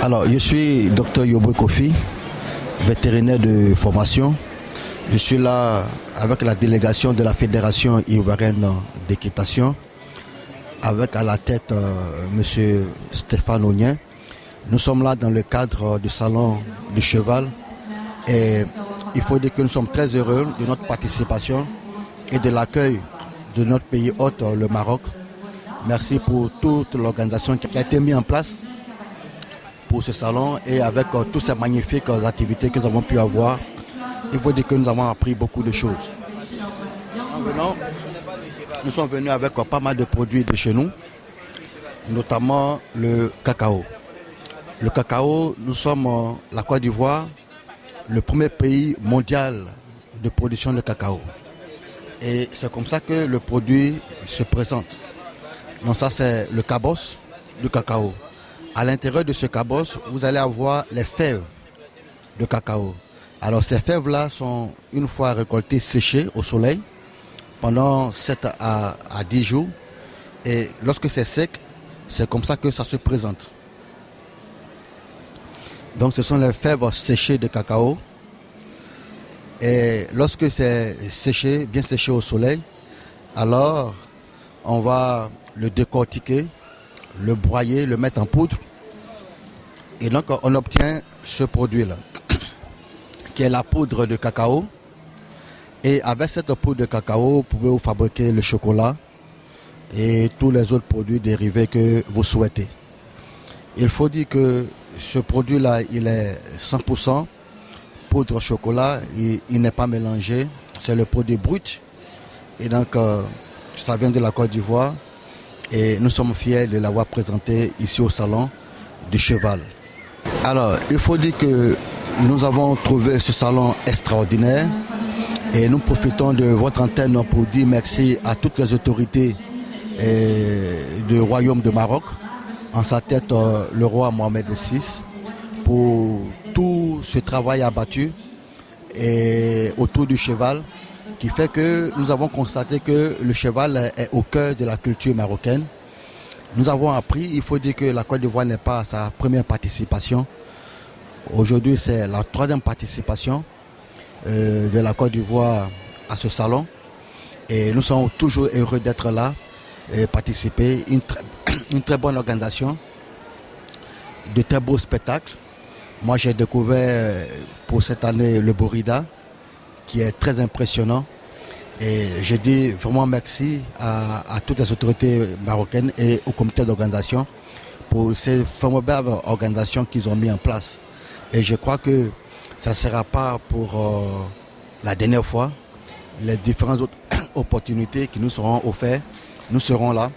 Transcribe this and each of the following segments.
Alors, je suis Dr Yobo Kofi, vétérinaire de formation. Je suis là avec la délégation de la Fédération ivoirienne d'équitation, avec à la tête M. Stéphane Ognien. Nous sommes là dans le cadre du salon du cheval et il faut dire que nous sommes très heureux de notre participation et de l'accueil de notre pays hôte, le Maroc. Merci pour toute l'organisation qui a été mise en place pour ce salon et avec toutes ces magnifiques activités que nous avons pu avoir. Il faut dire que nous avons appris beaucoup de choses. En venant, nous sommes venus avec pas mal de produits de chez nous, notamment le cacao. Le cacao, nous sommes la Côte d'Ivoire, le premier pays mondial de production de cacao. Et c'est comme ça que le produit se présente. Donc ça c'est le cabosse du cacao. À l'intérieur de ce cabosse, vous allez avoir les fèves de cacao. Alors ces fèves-là sont une fois récoltées, séchées au soleil pendant 7 à 10 jours. Et lorsque c'est sec, c'est comme ça que ça se présente. Donc ce sont les fèves séchées de cacao. Et lorsque c'est séché, bien séché au soleil, alors on va le décortiquer, le broyer, le mettre en poudre. Et donc on obtient ce produit-là, qui est la poudre de cacao. Et avec cette poudre de cacao, vous pouvez fabriquer le chocolat et tous les autres produits dérivés que vous souhaitez. Il faut dire que ce produit-là, il est 100% poudre chocolat, il n'est pas mélangé, c'est le produit brut. Et donc, ça vient de la Côte d'Ivoire et nous sommes fiers de l'avoir présenté ici au salon du cheval. Alors, il faut dire que nous avons trouvé ce salon extraordinaire et nous profitons de votre antenne pour dire merci à toutes les autorités du Royaume de Maroc, en sa tête le roi Mohamed VI, pour tout ce travail abattu et autour du cheval, qui fait que nous avons constaté que le cheval est au cœur de la culture marocaine. Nous avons appris, il faut dire que la Côte d'Ivoire n'est pas sa première participation. Aujourd'hui, c'est la 3e participation de la Côte d'Ivoire à ce salon. Et nous sommes toujours heureux d'être là et participer. Une très bonne organisation, de très beaux spectacles. Moi, j'ai découvert pour cette année le Borida, qui est très impressionnant. Et je dis vraiment merci à toutes les autorités marocaines et au comité d'organisation pour ces formidables organisations qu'ils ont mis en place. Et je crois que ça ne sera pas pour la dernière fois. Les différentes autres opportunités qui nous seront offertes, nous serons là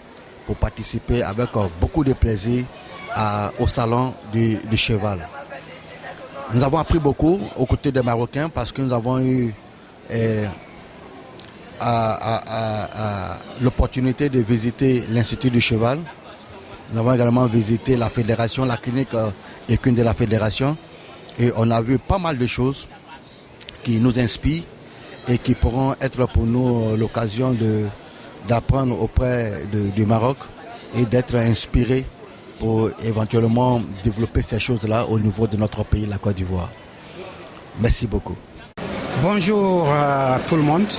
pour participer avec beaucoup de plaisir au salon du cheval. Nous avons appris beaucoup aux côtés des Marocains parce que nous avons eu l'opportunité de visiter l'Institut du cheval. Nous avons également visité la fédération, la clinique équine de la fédération. Et on a vu pas mal de choses qui nous inspirent et qui pourront être pour nous l'occasion d'apprendre auprès du Maroc et d'être inspirés pour éventuellement développer ces choses-là au niveau de notre pays, la Côte d'Ivoire. Merci beaucoup. Bonjour à tout le monde.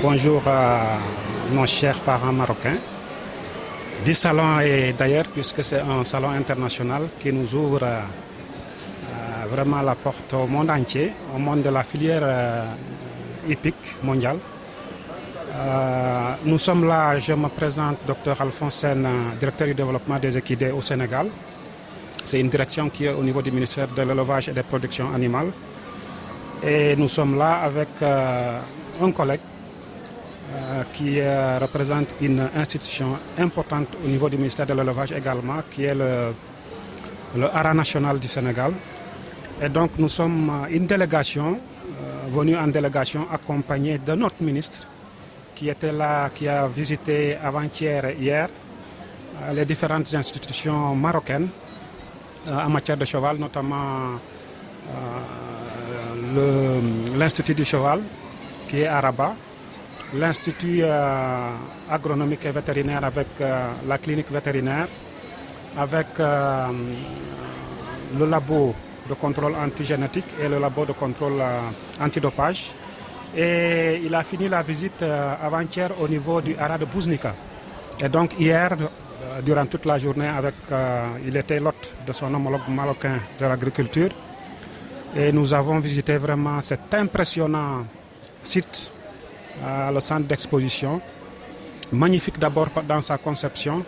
Bonjour à nos chers parents marocains du salon et d'ailleurs puisque c'est un salon international qui nous ouvre vraiment la porte au monde entier, au monde de la filière hippique mondiale. Nous sommes là, je me présente, Dr Alphonse Sène, directeur du développement des équidés au Sénégal. C'est une direction qui est au niveau du ministère de l'élevage et des productions animales. Et nous sommes là avec un collègue qui représente une institution importante au niveau du ministère de l'élevage également, qui est le Hara national du Sénégal. Et donc nous sommes une délégation, venue en délégation accompagnée de notre ministre, qui était là, qui a visité avant-hier et hier les différentes institutions marocaines en matière de cheval, notamment l'Institut du cheval qui est à Rabat, l'Institut agronomique et vétérinaire avec la clinique vétérinaire, avec le labo de contrôle antigénétique et le labo de contrôle antidopage. Et il a fini la visite avant-hier au niveau du haras de Bouznika. Et donc hier, durant toute la journée, il était l'hôte de son homologue marocain de l'agriculture. Et nous avons visité vraiment cet impressionnant site, le centre d'exposition. Magnifique d'abord dans sa conception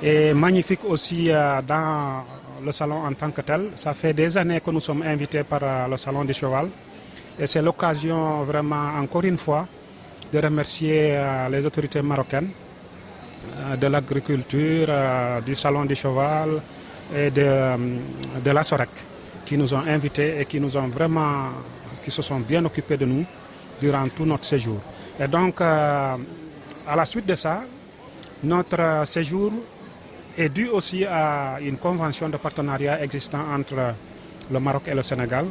et magnifique aussi dans le salon en tant que tel. Ça fait des années que nous sommes invités par le Salon du Cheval. Et c'est l'occasion vraiment, encore une fois, de remercier les autorités marocaines de l'agriculture, du Salon du Cheval et de la SOREC qui nous ont invités et qui se sont bien occupés de nous durant tout notre séjour. Et donc, à la suite de ça, notre séjour est dû aussi à une convention de partenariat existant entre le Maroc et le Sénégal,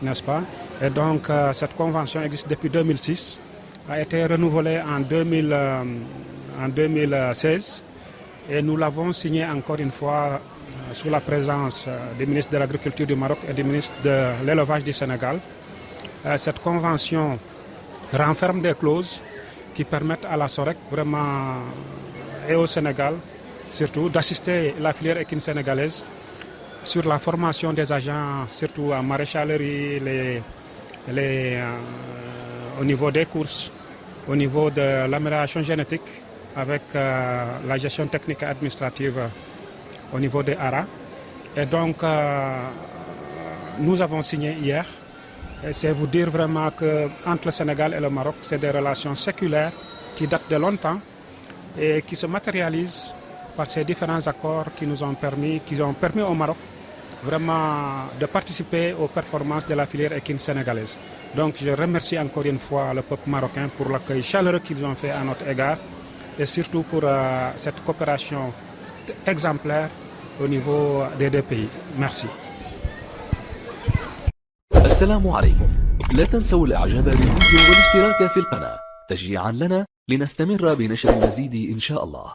n'est-ce pas? Et donc, cette convention existe depuis 2006, a été renouvelée en 2016 et nous l'avons signée encore une fois sous la présence du ministre de l'Agriculture du Maroc et du ministre de l'Élevage du Sénégal. Cette convention renferme des clauses qui permettent à la SOREC vraiment et au Sénégal surtout d'assister la filière équine sénégalaise sur la formation des agents, surtout en maréchalerie, au niveau des courses, au niveau de l'amélioration génétique avec la gestion technique et administrative au niveau des haras. Et donc, nous avons signé hier. Et c'est vous dire vraiment qu'entre le Sénégal et le Maroc, c'est des relations séculaires qui datent de longtemps et qui se matérialisent par ces différents accords qui ont permis au Maroc vraiment de participer aux performances de la filière équine sénégalaise. Donc je remercie encore une fois le peuple marocain pour l'accueil chaleureux qu'ils ont fait à notre égard et surtout pour cette coopération exemplaire au niveau des deux pays. Merci. السلام عليكم. لا تنسوا الاعجاب بالفيديو والاشتراك في القناة تشجيعا لنا لنستمر بنشر المزيد إن شاء الله.